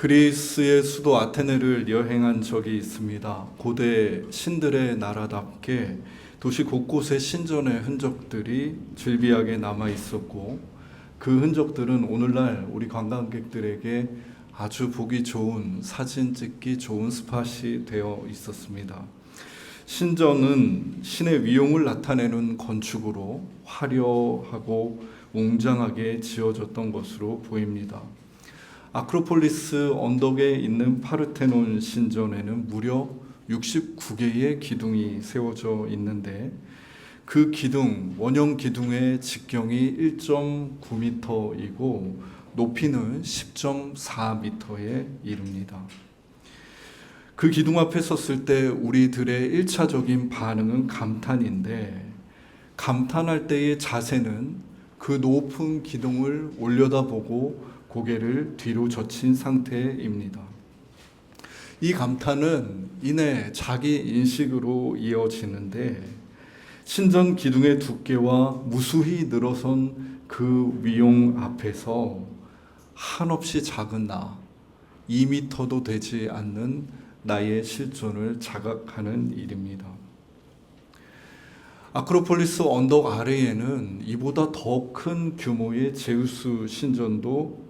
그리스의 수도 아테네를 여행한 적이 있습니다. 고대 신들의 나라답게 도시 곳곳에 신전의 흔적들이 즐비하게 남아 있었고, 그 흔적들은 오늘날 우리 관광객들에게 아주 보기 좋은, 사진 찍기 좋은 스팟이 되어 있었습니다. 신전은 신의 위용을 나타내는 건축으로 화려하고 웅장하게 지어졌던 것으로 보입니다. 아크로폴리스 언덕에 있는 파르테논 신전에는 무려 69개의 기둥이 세워져 있는데, 그 기둥, 원형 기둥의 직경이 1.9m이고 높이는 10.4m에 이릅니다. 그 기둥 앞에 섰을 때 우리들의 1차적인 반응은 감탄인데, 감탄할 때의 자세는 그 높은 기둥을 올려다보고 고개를 뒤로 젖힌 상태입니다. 이 감탄은 이내 자기 인식으로 이어지는데, 신전 기둥의 두께와 무수히 늘어선 그 위용 앞에서 한없이 작은 나, 2m도 되지 않는 나의 실존을 자각하는 일입니다. 아크로폴리스 언덕 아래에는 이보다 더 큰 규모의 제우스 신전도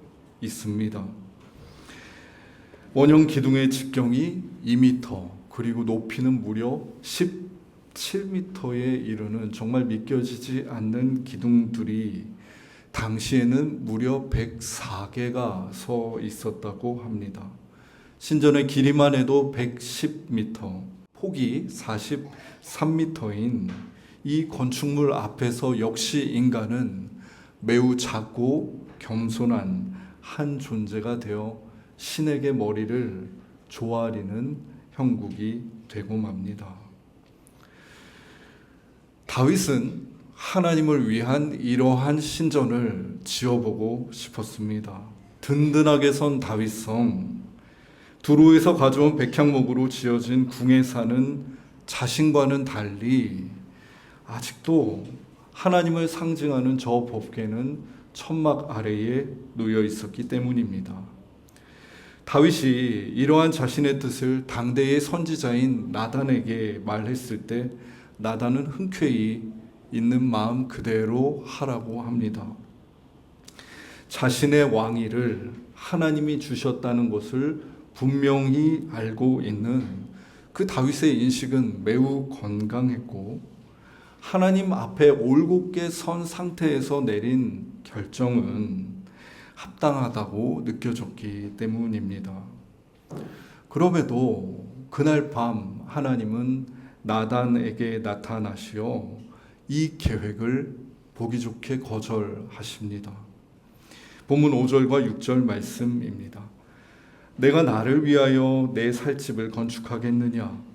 있습니다. 원형 기둥의 직경이 2m, 그리고 높이는 무려 17m에 이르는 정말 믿겨지지 않는 기둥들이 당시에는 무려 104개가 서 있었다고 합니다. 신전의 길이만 해도 110m, 폭이 43m인 이 건축물 앞에서 역시 인간은 매우 작고 겸손한 한 존재가 되어 신에게 머리를 조아리는 형국이 되고 맙니다. 다윗은 하나님을 위한 이러한 신전을 지어보고 싶었습니다. 든든하게 선 다윗성, 두로에서 가져온 백향목으로 지어진 궁에 사는 자신과는 달리 아직도 하나님을 상징하는 저 법궤는 천막 아래에 놓여 있었기 때문입니다. 다윗이 이러한 자신의 뜻을 당대의 선지자인 나단에게 말했을 때 나단은 흔쾌히 있는 마음 그대로 하라고 합니다. 자신의 왕위를 하나님이 주셨다는 것을 분명히 알고 있는 그 다윗의 인식은 매우 건강했고, 하나님 앞에 올곧게 선 상태에서 내린 결정은 합당하다고 느껴졌기 때문입니다. 그럼에도 그날 밤 하나님은 나단에게 나타나시어 이 계획을 보기 좋게 거절하십니다. 본문 5절과 6절 말씀입니다. 내가 나를 위하여 내 살집을 건축하겠느냐?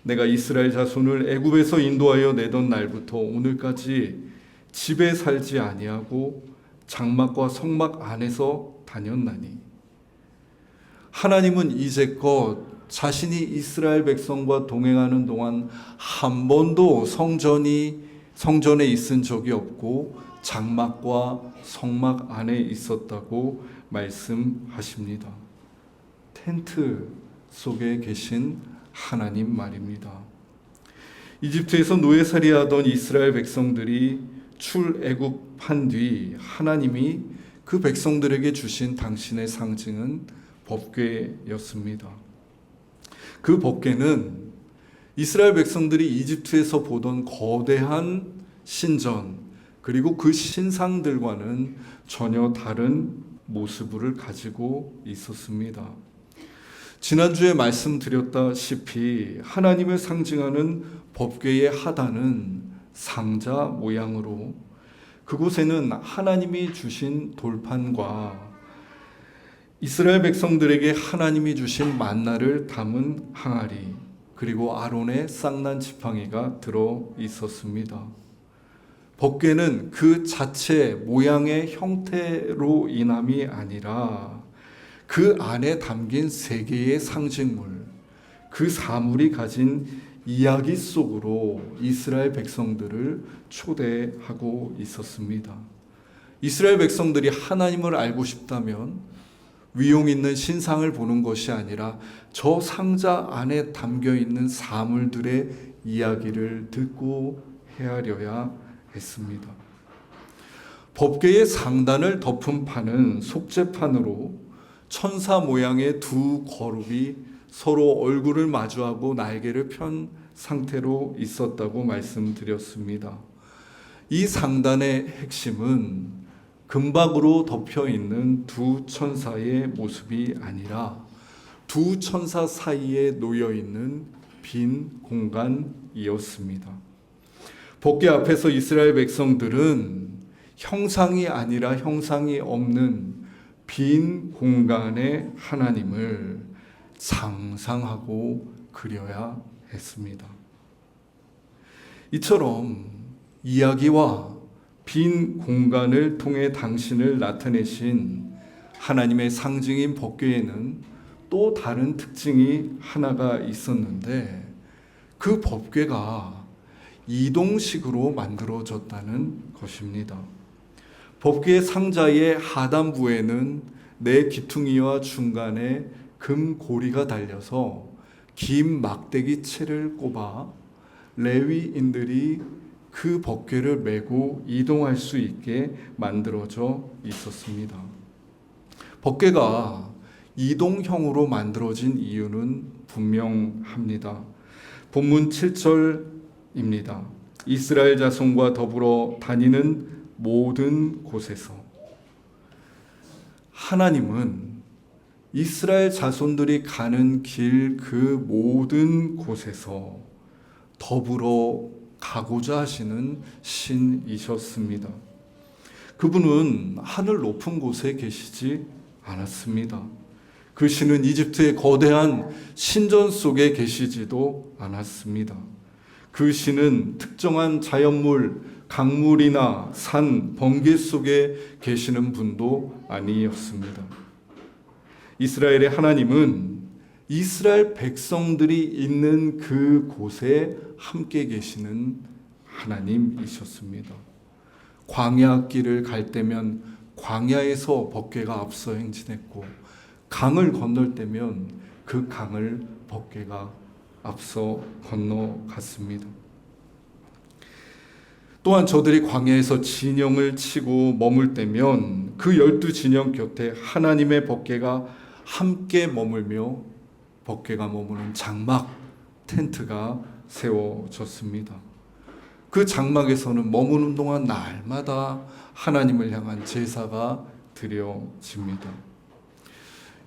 내가 이스라엘 자손을 애굽에서 인도하여 내던 날부터 오늘까지 집에 살지 아니하고 장막과 성막 안에서 다녔나니, 하나님은 이제껏 자신이 이스라엘 백성과 동행하는 동안 한 번도 성전에 있은 적이 없고 장막과 성막 안에 있었다고 말씀하십니다. 텐트 속에 계신 하나님 말입니다. 이집트에서 노예살이하던 이스라엘 백성들이 출애굽한 뒤 하나님이 그 백성들에게 주신 당신의 상징은 법궤였습니다. 그 법궤는 이스라엘 백성들이 이집트에서 보던 거대한 신전, 그리고 그 신상들과는 전혀 다른 모습을 가지고 있었습니다. 지난주에 말씀드렸다시피 하나님을 상징하는 법궤의 하단은 상자 모양으로, 그곳에는 하나님이 주신 돌판과 이스라엘 백성들에게 하나님이 주신 만나를 담은 항아리, 그리고 아론의 쌍난 지팡이가 들어 있었습니다. 법궤는 그 자체 모양의 형태로 인함이 아니라 그 안에 담긴 세 개의 상징물, 그 사물이 가진 이야기 속으로 이스라엘 백성들을 초대하고 있었습니다. 이스라엘 백성들이 하나님을 알고 싶다면 위용 있는 신상을 보는 것이 아니라 저 상자 안에 담겨 있는 사물들의 이야기를 듣고 헤아려야 했습니다. 법궤의 상단을 덮은 판은 속죄판으로 천사 모양의 두 거룩이 서로 얼굴을 마주하고 날개를 편 상태로 있었다고 말씀드렸습니다. 이 상단의 핵심은 금박으로 덮여 있는 두 천사의 모습이 아니라 두 천사 사이에 놓여 있는 빈 공간이었습니다. 법궤 앞에서 이스라엘 백성들은 형상이 아니라 형상이 없는 빈 공간의 하나님을 상상하고 그려야 했습니다. 이처럼 이야기와 빈 공간을 통해 당신을 나타내신 하나님의 상징인 법궤에는 또 다른 특징이 하나가 있었는데, 그 법궤가 이동식으로 만들어졌다는 것입니다. 법궤 상자의 하단부에는 네 기퉁이와 중간에 금고리가 달려서 긴 막대기 채를 꼽아 레위인들이 그 법궤를 메고 이동할 수 있게 만들어져 있었습니다. 법궤가 이동형으로 만들어진 이유는 분명합니다. 본문 7절입니다. 이스라엘 자손과 더불어 다니는 모든 곳에서. 하나님은 이스라엘 자손들이 가는 길 그 모든 곳에서 더불어 가고자 하시는 신이셨습니다. 그분은 하늘 높은 곳에 계시지 않았습니다. 그 신은 이집트의 거대한 신전 속에 계시지도 않았습니다. 그 신은 특정한 자연물, 강물이나 산, 번개 속에 계시는 분도 아니었습니다. 이스라엘의 하나님은 이스라엘 백성들이 있는 그 곳에 함께 계시는 하나님이셨습니다. 광야 길을 갈 때면 광야에서 법궤가 앞서 행진했고, 강을 건널 때면 그 강을 법궤가 앞서 건너갔습니다. 또한 저들이 광야에서 진영을 치고 머물 때면 그 12진영 곁에 하나님의 법궤가 함께 머물며 법궤가 머무는 장막 텐트가 세워졌습니다. 그 장막에서는 머무는 동안 날마다 하나님을 향한 제사가 드려집니다.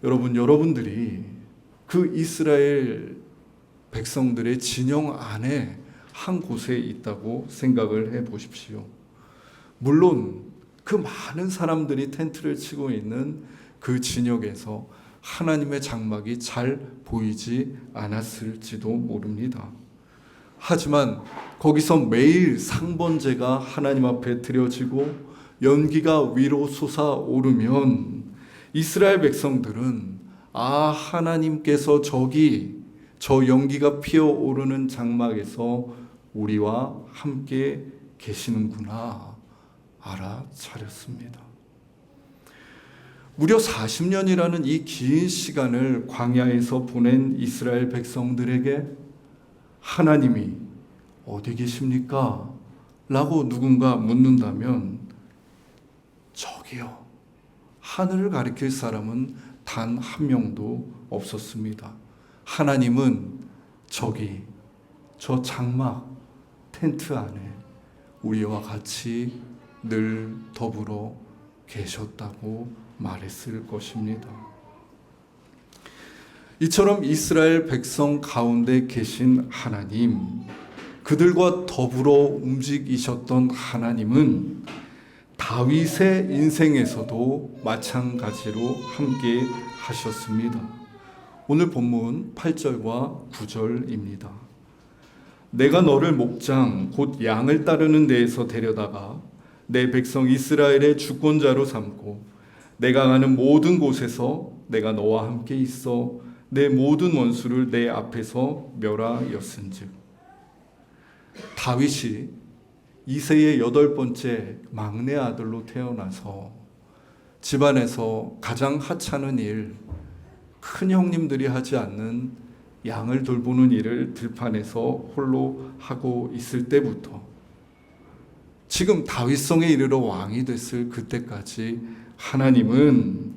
여러분들이 그 이스라엘 백성들의 진영 안에 한 곳에 있다고 생각을 해 보십시오. 물론 그 많은 사람들이 텐트를 치고 있는 그 진영에서 하나님의 장막이 잘 보이지 않았을지도 모릅니다. 하지만 거기서 매일 상번제가 하나님 앞에 드려지고 연기가 위로 솟아오르면 이스라엘 백성들은 하나님께서 저기 저 연기가 피어오르는 장막에서 우리와 함께 계시는구나 알아차렸습니다. 무려 40년이라는 이 긴 시간을 광야에서 보낸 이스라엘 백성들에게 하나님이 어디 계십니까? 라고 누군가 묻는다면 저기요. 하늘을 가리킬 사람은 단 한 명도 없었습니다. 하나님은 저기 저 장막 텐트 안에 우리와 같이 늘 더불어 계셨다고 말했을 것입니다. 이처럼 이스라엘 백성 가운데 계신 하나님, 그들과 더불어 움직이셨던 하나님은 다윗의 인생에서도 마찬가지로 함께 하셨습니다. 오늘 본문 8절과 9절입니다. 내가 너를 목장 곧 양을 따르는 데에서 데려다가 내 백성 이스라엘의 주권자로 삼고 내가 가는 모든 곳에서 내가 너와 함께 있어 내 모든 원수를 내 앞에서 멸하였은즉. 다윗이 이새의 8번째 막내 아들로 태어나서 집안에서 가장 하찮은 일, 큰 형님들이 하지 않는 양을 돌보는 일을 들판에서 홀로 하고 있을 때부터 지금 다윗성에 이르러 왕이 됐을 그때까지 하나님은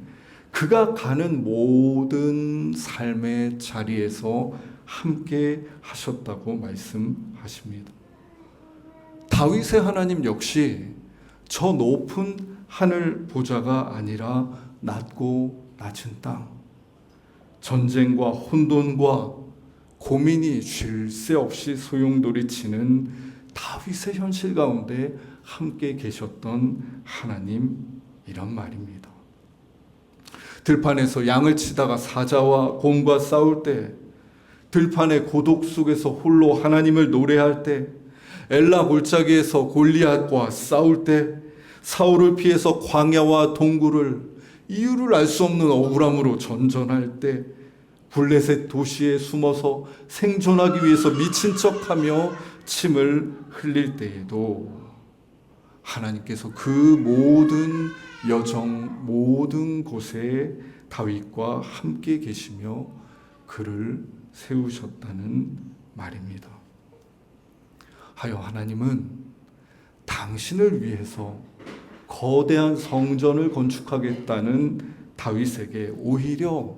그가 가는 모든 삶의 자리에서 함께 하셨다고 말씀하십니다. 다윗의 하나님 역시 저 높은 하늘 보좌가 아니라 낮고 낮은 땅, 전쟁과 혼돈과 고민이 쉴 새 없이 소용돌이치는 다윗의 현실 가운데 함께 계셨던 하나님이란 말입니다. 들판에서 양을 치다가 사자와 곰과 싸울 때, 들판의 고독 속에서 홀로 하나님을 노래할 때, 엘라 골짜기에서 골리앗과 싸울 때, 사울을 피해서 광야와 동굴을 이유를 알 수 없는 억울함으로 전전할 때, 블레셋 도시에 숨어서 생존하기 위해서 미친 척하며 침을 흘릴 때에도 하나님께서 그 모든 여정, 모든 곳에 다윗과 함께 계시며 그를 세우셨다는 말입니다. 하여 하나님은 당신을 위해서 거대한 성전을 건축하겠다는 다윗에게 오히려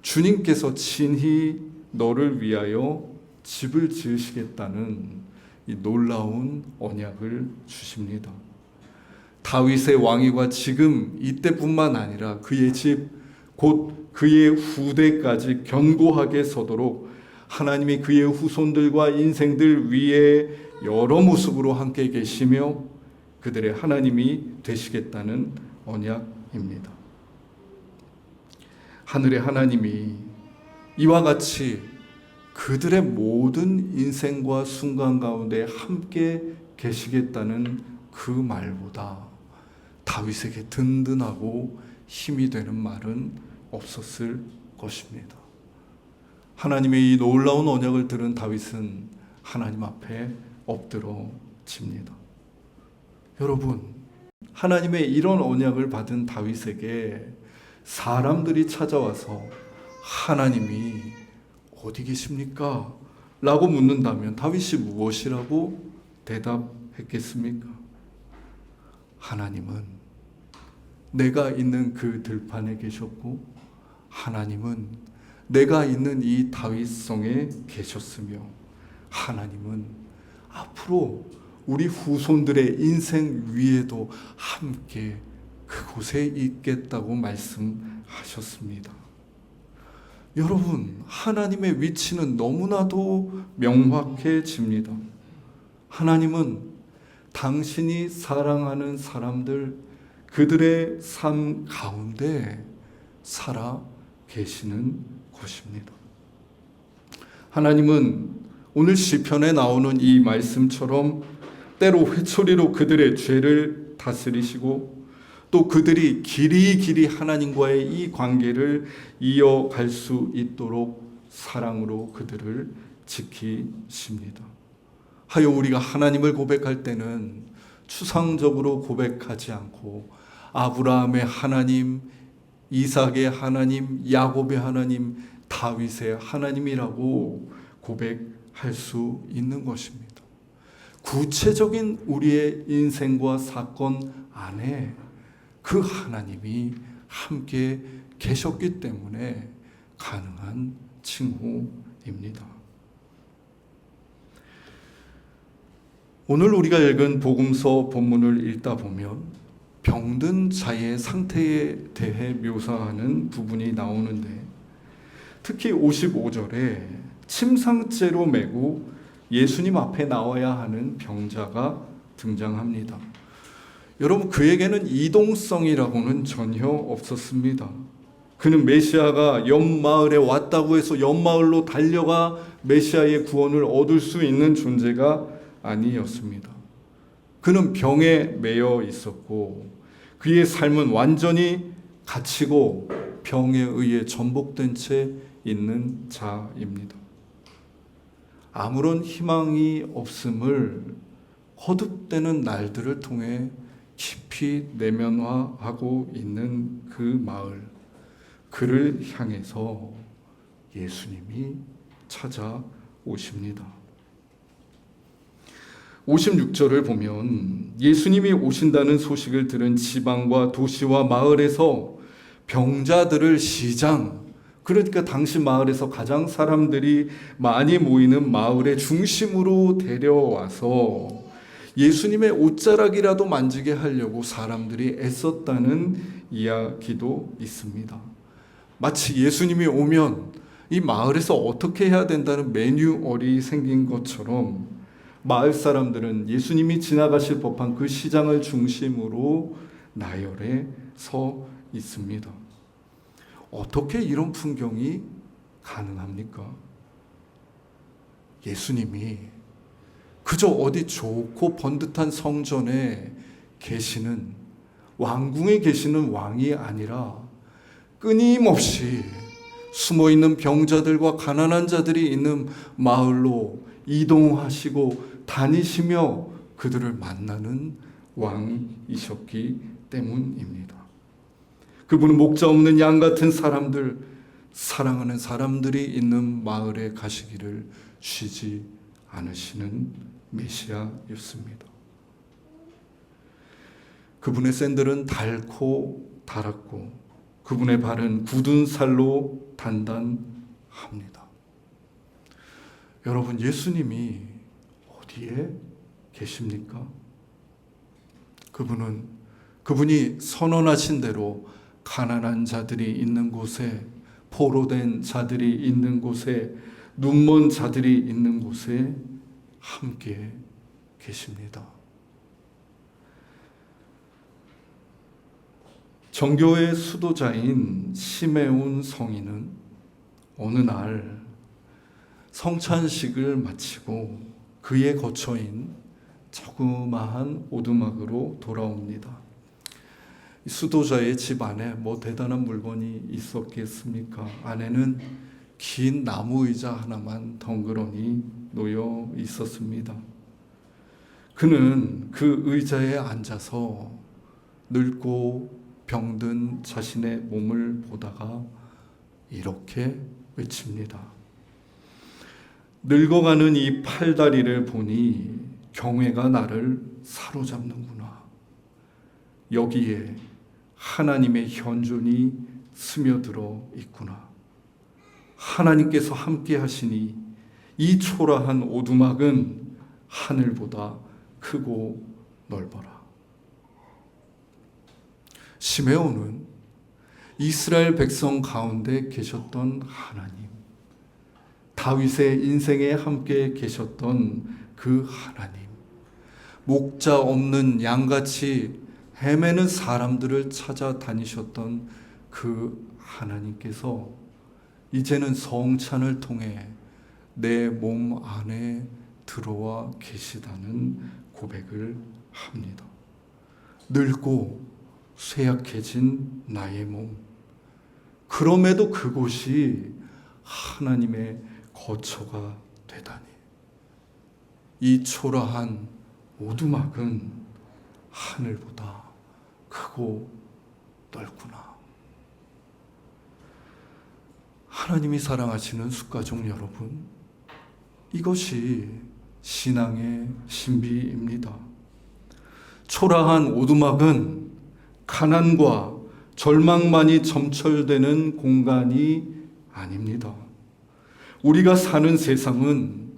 주님께서 친히 너를 위하여 집을 지으시겠다는 이 놀라운 언약을 주십니다. 다윗의 왕위가 지금 이때뿐만 아니라 그의 집, 곧 그의 후대까지 견고하게 서도록 하나님이 그의 후손들과 인생들 위에 여러 모습으로 함께 계시며 그들의 하나님이 되시겠다는 언약입니다. 하늘의 하나님이 이와 같이 그들의 모든 인생과 순간 가운데 함께 계시겠다는 그 말보다 다윗에게 든든하고 힘이 되는 말은 없었을 것입니다. 하나님의 이 놀라운 언약을 들은 다윗은 하나님 앞에 엎드러집니다. 여러분, 하나님의 이런 언약을 받은 다윗에게 사람들이 찾아와서 하나님이 어디 계십니까? 라고 묻는다면 다윗이 무엇이라고 대답했겠습니까? 하나님은 내가 있는 그 들판에 계셨고 하나님은 내가 있는 이 다윗성에 계셨으며 하나님은 앞으로 우리 후손들의 인생 위에도 함께 그곳에 있겠다고 말씀하셨습니다. 여러분, 하나님의 위치는 너무나도 명확해집니다. 하나님은 당신이 사랑하는 사람들, 그들의 삶 가운데 살아 계시는 곳입니다. 하나님은 오늘 시편에 나오는 이 말씀처럼 때로 회초리로 그들의 죄를 다스리시고 또 그들이 길이 하나님과의 이 관계를 이어갈 수 있도록 사랑으로 그들을 지키십니다. 하여 우리가 하나님을 고백할 때는 추상적으로 고백하지 않고 아브라함의 하나님, 이삭의 하나님, 야곱의 하나님, 다윗의 하나님이라고 고백할 수 있는 것입니다. 구체적인 우리의 인생과 사건 안에 그 하나님이 함께 계셨기 때문에 가능한 칭호입니다. 오늘 우리가 읽은 복음서 본문을 읽다 보면 병든 자의 상태에 대해 묘사하는 부분이 나오는데 특히 55절에 침상째로 메고 예수님 앞에 나와야 하는 병자가 등장합니다. 여러분, 그에게는 이동성이라고는 전혀 없었습니다. 그는 메시아가 옆마을에 왔다고 해서 옆마을로 달려가 메시아의 구원을 얻을 수 있는 존재가 아니었습니다. 그는 병에 매여 있었고 그의 삶은 완전히 갇히고 병에 의해 전복된 채 있는 자입니다. 아무런 희망이 없음을 거듭되는 날들을 통해 깊이 내면화하고 있는 그 마을, 그를 향해서 예수님이 찾아오십니다. 56절을 보면 예수님이 오신다는 소식을 들은 지방과 도시와 마을에서 병자들을 시장, 그러니까 당시 마을에서 가장 사람들이 많이 모이는 마을의 중심으로 데려와서 예수님의 옷자락이라도 만지게 하려고 사람들이 애썼다는 이야기도 있습니다. 마치 예수님이 오면 이 마을에서 어떻게 해야 된다는 매뉴얼이 생긴 것처럼 마을 사람들은 예수님이 지나가실 법한 그 시장을 중심으로 나열해 서 있습니다. 어떻게 이런 풍경이 가능합니까? 예수님이 그저 어디 좋고 번듯한 성전에 계시는, 왕궁에 계시는 왕이 아니라 끊임없이 숨어있는 병자들과 가난한 자들이 있는 마을로 이동하시고 다니시며 그들을 만나는 왕이셨기 때문입니다. 그분은 목자 없는 양 같은 사람들, 사랑하는 사람들이 있는 마을에 가시기를 쉬지 않으시는 메시아였습니다. 그분의 샌들은 닳고 달았고 그분의 발은 굳은 살로 단단합니다. 여러분, 예수님이 어디에 계십니까? 그분이 선언하신 대로 가난한 자들이 있는 곳에, 포로된 자들이 있는 곳에, 눈먼 자들이 있는 곳에 함께 계십니다. 정교의 수도자인 시메온 성인은 어느 날 성찬식을 마치고 그의 거처인 조그마한 오두막으로 돌아옵니다. 수도자의 집 안에 뭐 대단한 물건이 있었겠습니까? 안에는 긴 나무 의자 하나만 덩그러니 놓여 있었습니다. 그는 그 의자에 앉아서 늙고 병든 자신의 몸을 보다가 이렇게 외칩니다. 늙어가는 이 팔다리를 보니 경외가 나를 사로잡는구나. 여기에 하나님의 현존이 스며들어 있구나. 하나님께서 함께 하시니 이 초라한 오두막은 하늘보다 크고 넓어라. 시메온은 이스라엘 백성 가운데 계셨던 하나님, 다윗의 인생에 함께 계셨던 그 하나님, 목자 없는 양같이 헤매는 사람들을 찾아다니셨던 그 하나님께서 이제는 성찬을 통해 내 몸 안에 들어와 계시다는 고백을 합니다. 늙고 쇠약해진 나의 몸, 그럼에도 그곳이 하나님의 거처가 되다니, 이 초라한 오두막은 하늘보다 크고 넓구나. 하나님이 사랑하시는 숫가족 여러분, 이것이 신앙의 신비입니다. 초라한 오두막은 가난과 절망만이 점철되는 공간이 아닙니다. 우리가 사는 세상은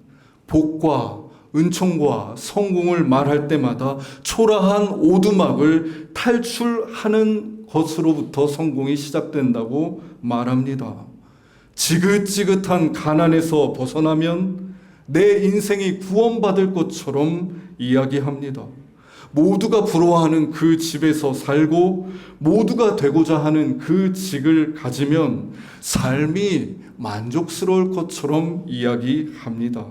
복과 은총과 성공을 말할 때마다 초라한 오두막을 탈출하는 것으로부터 성공이 시작된다고 말합니다. 지긋지긋한 가난에서 벗어나면 내 인생이 구원받을 것처럼 이야기합니다. 모두가 부러워하는 그 집에서 살고 모두가 되고자 하는 그 직을 가지면 삶이 만족스러울 것처럼 이야기합니다.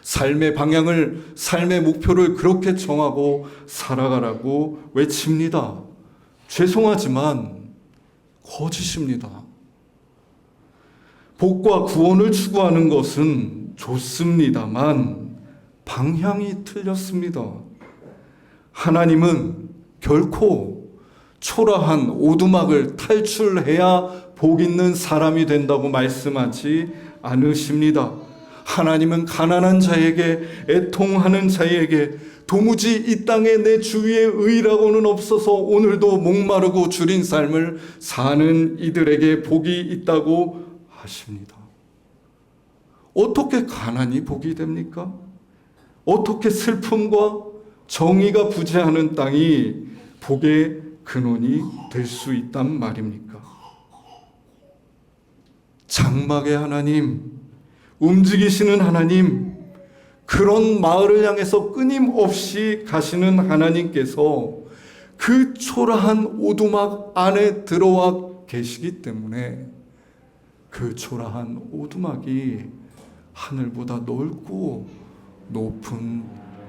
삶의 방향을, 삶의 목표를 그렇게 정하고 살아가라고 외칩니다. 죄송하지만 거짓입니다. 복과 구원을 추구하는 것은 좋습니다만 방향이 틀렸습니다. 하나님은 결코 초라한 오두막을 탈출해야 복 있는 사람이 된다고 말씀하지 않으십니다. 하나님은 가난한 자에게, 애통하는 자에게, 도무지 이 땅에 내 주위에 의라고는 없어서 오늘도 목마르고 줄인 삶을 사는 이들에게 복이 있다고 하십니다. 어떻게 가난이 복이 됩니까? 어떻게 슬픔과 정의가 부재하는 땅이 복의 근원이 될 수 있단 말입니까? 장막의 하나님, 움직이시는 하나님, 그런 마을을 향해서 끊임없이 가시는 하나님께서 그 초라한 오두막 안에 들어와 계시기 때문에 그 초라한 오두막이 하늘보다 넓고 높은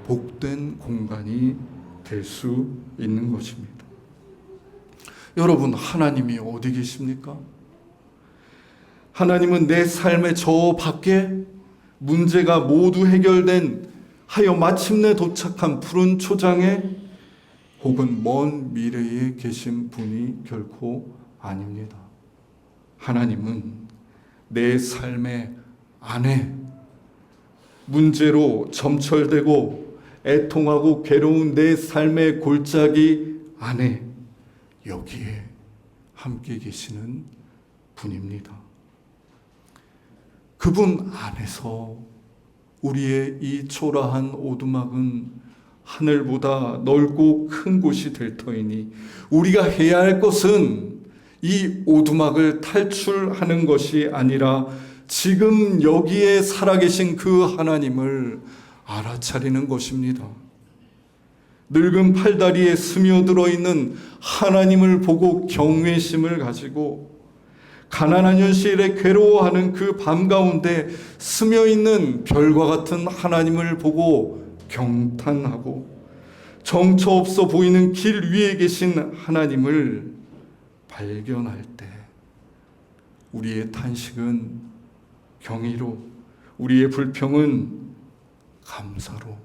복된 공간이 될 수 있는 것입니다. 여러분, 하나님이 어디 계십니까? 하나님은 내 삶의 저 밖에 문제가 모두 해결된 하여 마침내 도착한 푸른 초장에 혹은 먼 미래에 계신 분이 결코 아닙니다. 하나님은 내 삶의 안에 문제로 점철되고 애통하고 괴로운 내 삶의 골짜기 안에 여기에 함께 계시는 분입니다. 그분 안에서 우리의 이 초라한 오두막은 하늘보다 넓고 큰 곳이 될 터이니 우리가 해야 할 것은 이 오두막을 탈출하는 것이 아니라 지금 여기에 살아계신 그 하나님을 알아차리는 것입니다. 늙은 팔다리에 스며들어 있는 하나님을 보고 경외심을 가지고 가난한 현실에 괴로워하는 그 밤 가운데 스며있는 별과 같은 하나님을 보고 경탄하고 정처 없어 보이는 길 위에 계신 하나님을 발견할 때 우리의 탄식은 경의로, 우리의 불평은 감사로,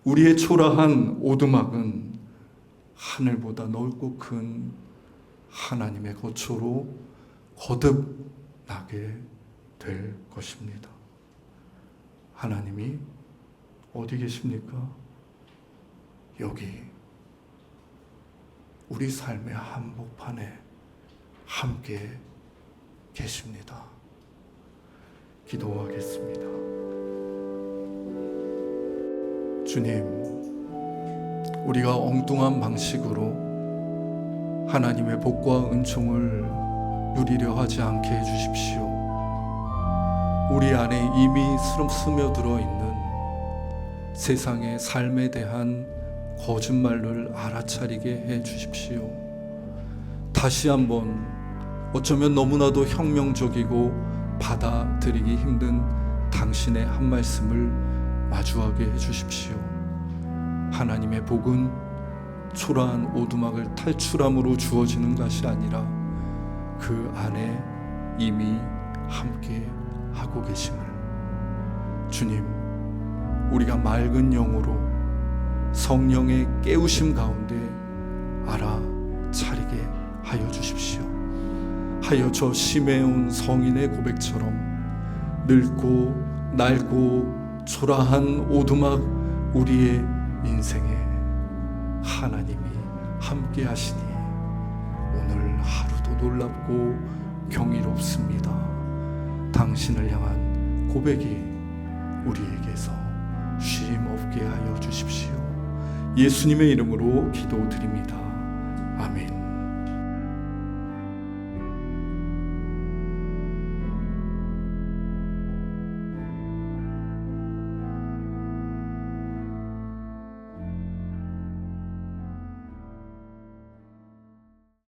우리의 초라한 오두막은 하늘보다 넓고 큰 하나님의 거처로 거듭나게 될 것입니다. 하나님이 어디 계십니까? 여기 우리 삶의 한복판에 함께 계십니다. 기도하겠습니다. 주님, 우리가 엉뚱한 방식으로 하나님의 복과 은총을 누리려 하지 않게 해주십시오. 우리 안에 이미 스며들어 있는 세상의 삶에 대한 거짓말을 알아차리게 해주십시오. 다시 한번 어쩌면 너무나도 혁명적이고 받아들이기 힘든 당신의 한 말씀을 마주하게 해주십시오. 하나님의 복은 초라한 오두막을 탈출함으로 주어지는 것이 아니라 그 안에 이미 함께 하고 계심을, 주님, 우리가 맑은 영으로 성령의 깨우심 가운데 알아차리게 하여 주십시오. 하여 저 시메온 성인의 고백처럼 늙고 낡고 초라한 오두막 우리의 인생에 하나님이 함께 하시니 오늘 하루도 놀랍고 경이롭습니다. 당신을 향한 고백이 우리에게서 쉼 없게 하여 주십시오. 예수님의 이름으로 기도드립니다.